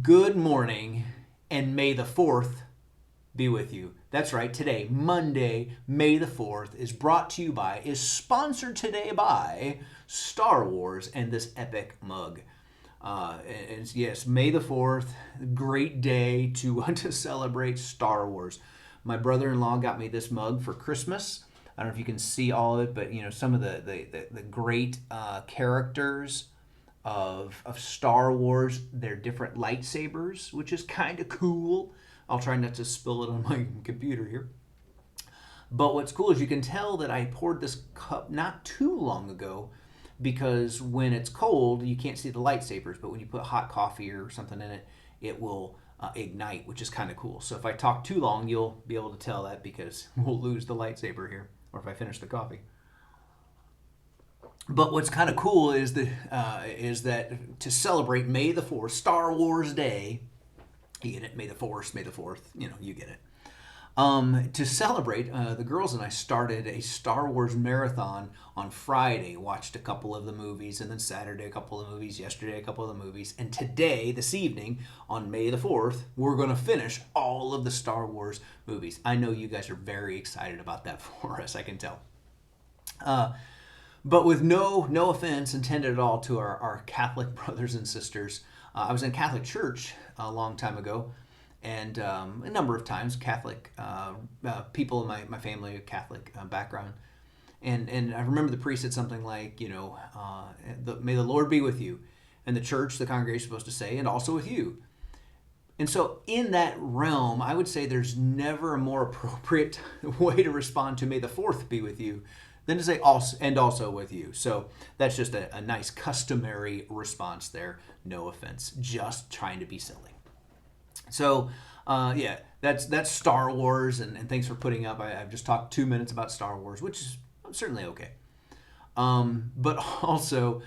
Good morning, and May the 4th be with you. That's right, today, Monday, May the 4th, is sponsored today by Star Wars and this epic mug. And yes, May the 4th, great day to, to celebrate Star Wars. My brother in law got me this mug for Christmas. I don't know if you can see all of it, but some of the great characters of Star Wars, their different lightsabers, which is kind of cool. I'll try not to spill it on my computer here. But what's cool is you can tell that I poured this cup not too long ago because when it's cold, you can't see the lightsabers, but when you put hot coffee or something in it, it will ignite, which is kind of cool. So if I talk too long, you'll be able to tell that because we'll lose the lightsaber here, or if I finish the coffee. But what's kind of cool is that to celebrate May the 4th, Star Wars Day, you get it, May the 4th, May the 4th, you get it. To celebrate, the girls and I started a Star Wars marathon on Friday. Watched a couple of the movies, and then Saturday a couple of movies, yesterday a couple of the movies, and today, this evening, on May the 4th, we're going to finish all of the Star Wars movies. I know you guys are very excited about that for us, I can tell. But with no offense intended at all to our Catholic brothers and sisters. I was in Catholic church a long time ago, and a number of times Catholic people in my family, Catholic background. And I remember the priest said something like, may the Lord be with you. And the church, the congregation is supposed to say, and also with you. And so in that realm, I would say there's never a more appropriate way to respond to may the 4th be with you than to say also and also with you. So that's just a nice customary response there. No offense, just trying to be silly. So yeah, that's Star Wars, and thanks for putting up. I've just talked 2 minutes about Star Wars, which is certainly okay. But also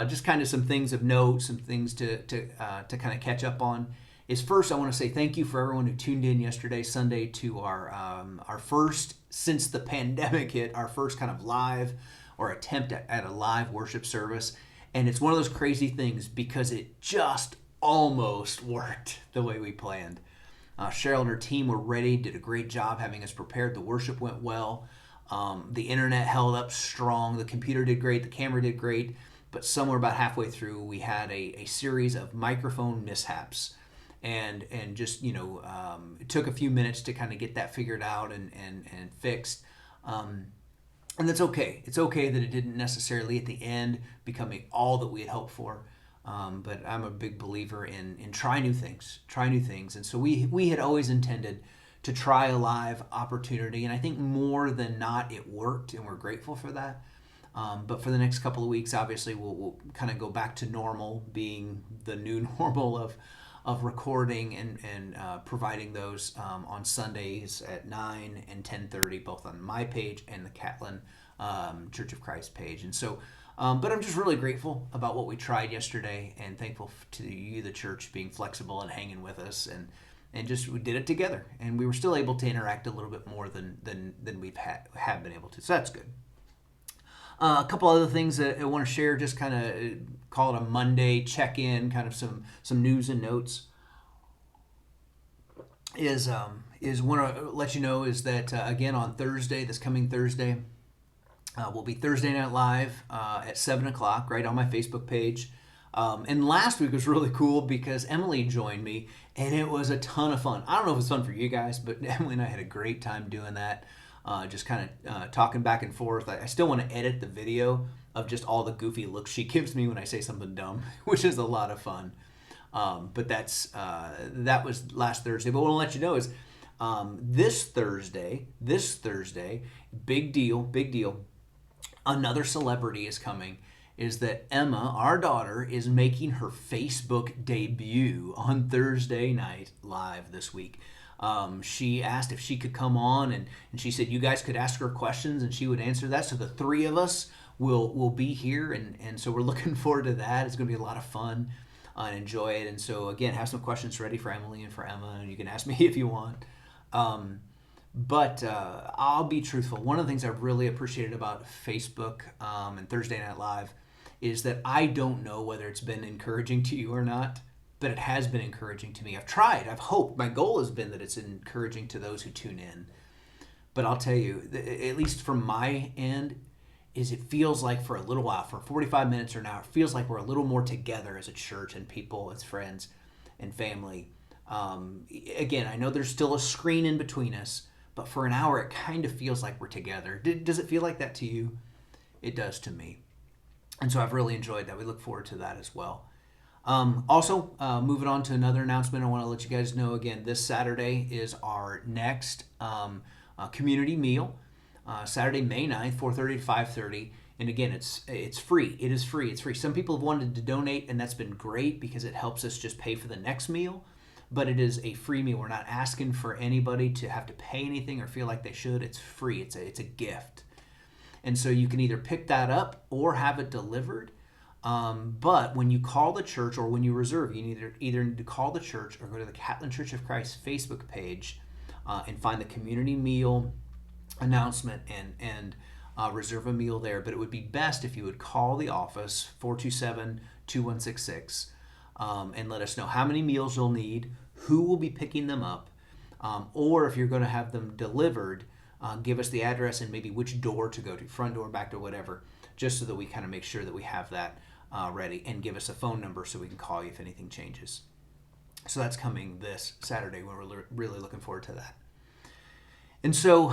just kind of some things of note, some things to kind of catch up on. Is first, I want to say thank you for everyone who tuned in yesterday, Sunday, to our first, since the pandemic hit, our first kind of live or attempt at a live worship service. And it's one of those crazy things because it just almost worked the way we planned. Cheryl and her team were ready, did a great job having us prepared. The worship went well. The internet held up strong. The computer did great. The camera did great. But somewhere about halfway through, we had a series of microphone mishaps. And just it took a few minutes to kind of get that figured out and fixed, and that's okay. It's okay that it didn't necessarily at the end become all that we had hoped for, but I'm a big believer in try new things, and so we had always intended to try a live opportunity, and I think more than not it worked, and we're grateful for that. But for the next couple of weeks, obviously we'll kind of go back to normal, being the new normal of recording and providing those on Sundays at 9 and 10:30, both on my page and the Catlin Church of Christ page. And so, but I'm just really grateful about what we tried yesterday, and thankful to you, the church, being flexible and hanging with us, and just we did it together, and we were still able to interact a little bit more than we've have been able to. So that's good. A couple other things that I want to share, just kind of call it a Monday check-in, kind of some news and notes. Is want to let you know is that again on Thursday, this coming Thursday, will be Thursday Night Live at 7 o'clock, right on my Facebook page. And last week was really cool because Emily joined me, and it was a ton of fun. I don't know if it's fun for you guys, but Emily and I had a great time doing that. Just kind of talking back and forth. I still want to edit the video of just all the goofy looks she gives me when I say something dumb, which is a lot of fun. But that was last Thursday. But what I'll let you know is this Thursday, big deal. Another celebrity is coming. Is that Emma, our daughter, is making her Facebook debut on Thursday Night Live this week. She asked if she could come on, and she said you guys could ask her questions and she would answer that. So the three of us will be here, and so we're looking forward to that. It's going to be a lot of fun and enjoy it. And so again, have some questions ready for Emily and for Emma, and you can ask me if you want. But I'll be truthful. One of the things I've really appreciated about Facebook and Thursday Night Live is that I don't know whether it's been encouraging to you or not. but it has been encouraging to me. I've tried, I've hoped. My goal has been that it's encouraging to those who tune in. But I'll tell you, at least from my end, is it feels like for a little while, for 45 minutes or an hour, it feels like we're a little more together as a church and people, as friends and family. Again, I know there's still a screen in between us, but for an hour, it kind of feels like we're together. Does it feel like that to you? It does to me. And so I've really enjoyed that. We look forward to that as well. Also, moving on to another announcement, I want to let you guys know again, this Saturday is our next community meal. Saturday, May 9th, 4:30 to 5:30. And again, it's free. It is free. It's free. Some people have wanted to donate, and that's been great because it helps us just pay for the next meal. But it is a free meal. We're not asking for anybody to have to pay anything or feel like they should. It's free. It's a gift. And so you can either pick that up or have it delivered. But when you call the church or when you reserve, you either need to call the church or go to the Catlin Church of Christ Facebook page and find the community meal announcement and reserve a meal there. But it would be best if you would call the office, 427-2166, and let us know how many meals you'll need, who will be picking them up, or if you're going to have them delivered, give us the address and maybe which door to go to, front door, back door, whatever, just so that we kind of make sure that we have that ready, and give us a phone number so we can call you if anything changes. So that's coming this Saturday. We're really looking forward to that. And so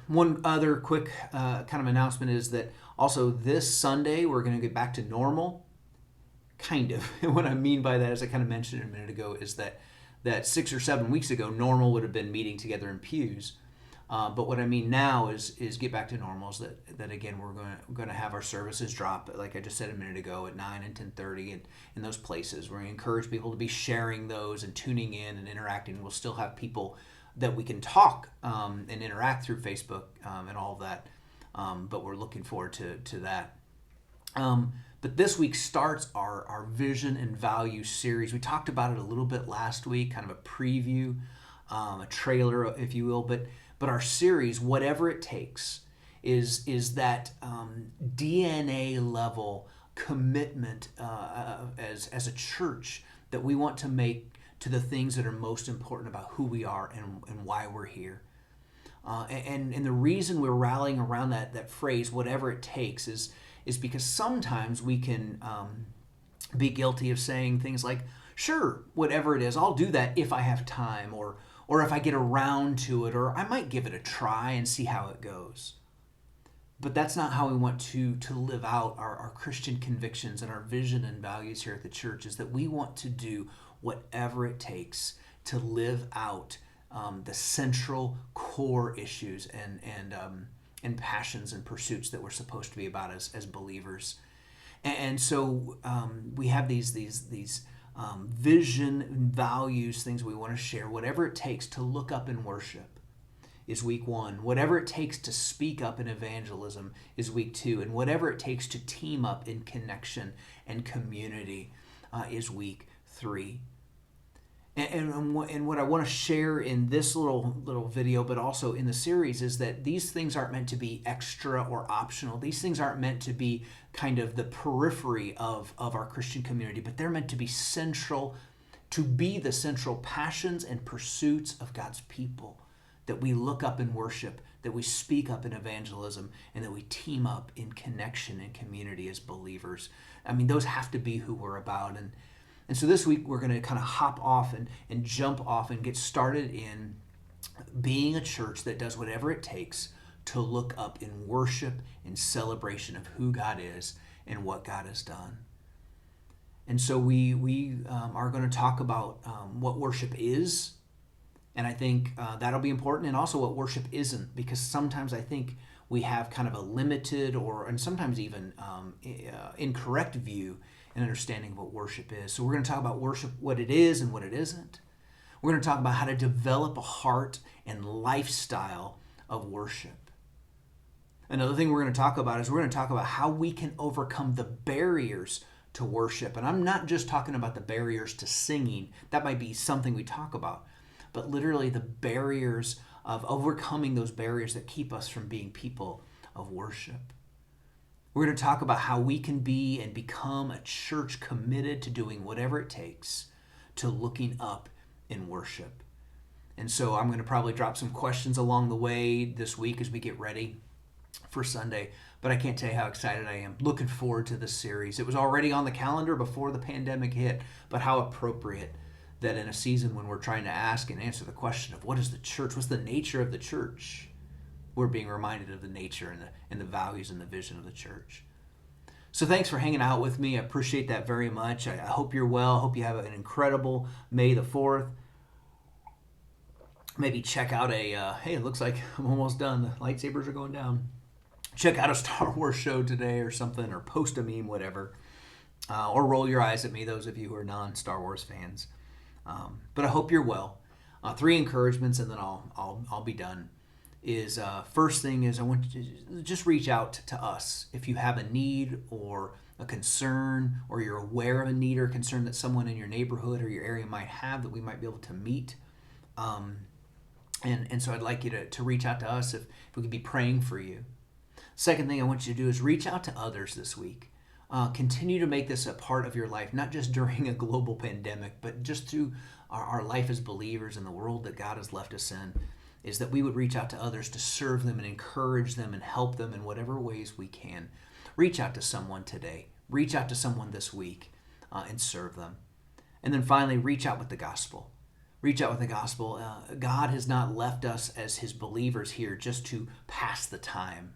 one other quick kind of announcement is that also this Sunday we're going to get back to normal, kind of. And what I mean by that, as I kind of mentioned a minute ago, is that 6 or 7 weeks ago, normal would have been meeting together in pews. But what I mean now is get back to normal. Is that again, we're going to have our services drop, like I just said a minute ago, at 9 and 10:30 and in those places. We're going to encourage people to be sharing those and tuning in and interacting. We'll still have people that we can talk and interact through Facebook and all of that. But we're looking forward to that. But this week starts our Vision and Value series. We talked about it a little bit last week, kind of a preview, a trailer, if you will. But our series, Whatever It Takes, is that DNA level commitment as a church that we want to make to the things that are most important about who we are and why we're here. And the reason we're rallying around that phrase, whatever it takes, is because sometimes we can be guilty of saying things like, sure, whatever it is, I'll do that if I have time, or if I get around to it, or I might give it a try and see how it goes. But that's not how we want to live out our Christian convictions and our vision and values here at the church, is that we want to do whatever it takes to live out the central core issues and passions and pursuits that we're supposed to be about as believers. And so we have these vision and values, things we want to share. Whatever it takes to look up in worship is week 1. Whatever it takes to speak up in evangelism is week 2. And whatever it takes to team up in connection and community is week 3. And what I want to share in this little video, but also in the series, is that these things aren't meant to be extra or optional. These things aren't meant to be kind of the periphery of our Christian community, but they're meant to be central, to be the central passions and pursuits of God's people, that we look up in worship, that we speak up in evangelism, and that we team up in connection and community as believers. I mean, those have to be who we're about. And so this week we're going to kind of hop off and jump off and get started in being a church that does whatever it takes to look up in worship and celebration of who God is and what God has done. And so we are going to talk about what worship is, and I think that'll be important, and also what worship isn't, because sometimes I think we have kind of a limited and sometimes even incorrect view and understanding of what worship is. So we're going to talk about worship, what it is and what it isn't. We're going to talk about how to develop a heart and lifestyle of worship. Another thing we're going to talk about is we're going to talk about how we can overcome the barriers to worship. And I'm not just talking about the barriers to singing. That might be something we talk about. But literally the barriers of overcoming those barriers that keep us from being people of worship. We're going to talk about how we can be and become a church committed to doing whatever it takes to looking up in worship. And so I'm going to probably drop some questions along the way this week as we get ready for Sunday. But I can't tell you how excited I am. Looking forward to this series. It was already on the calendar before the pandemic hit, but how appropriate that in a season when we're trying to ask and answer the question of what is the church, what's the nature of the church, we're being reminded of the nature and the values and the vision of the church. So thanks for hanging out with me. I appreciate that very much. I hope you're well. I hope you have an incredible May the 4th. Maybe check out hey, it looks like I'm almost done. The lightsabers are going down. Check out a Star Wars show today or something, or post a meme, whatever. Or roll your eyes at me, those of you who are non-Star Wars fans. But I hope you're well. 3 encouragements, and then I'll be done. First thing is I want you to just reach out to us if you have a need or a concern, or you're aware of a need or concern that someone in your neighborhood or your area might have that we might be able to meet. And so I'd like you to reach out to us if we could be praying for you. Second thing I want you to do is reach out to others this week. Continue to make this a part of your life, not just during a global pandemic, but just through our life as believers in the world that God has left us in, is that we would reach out to others to serve them and encourage them and help them in whatever ways we can. Reach out to someone today. Reach out to someone this week and serve them. And then finally, reach out with the gospel. Reach out with the gospel. God has not left us as his believers here just to pass the time.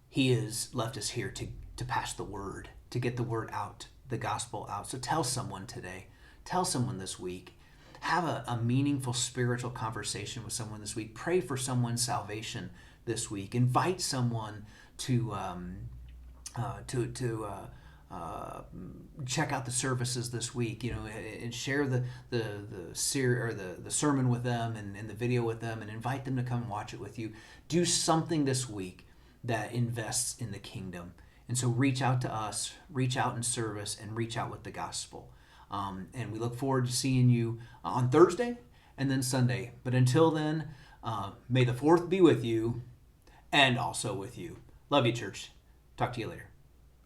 He has left us here to pass the word, to get the word out, the gospel out. So tell someone today. Tell someone this week. Have a meaningful spiritual conversation with someone this week. Pray for someone's salvation this week. Invite someone to check out the services this week, and share the sermon with them and the video with them, and invite them to come and watch it with you. Do something this week that invests in the kingdom. And so reach out to us, reach out in service, and reach out with the gospel. And we look forward to seeing you on Thursday and then Sunday. But until then, may the 4th be with you and also with you. Love you, church. Talk to you later.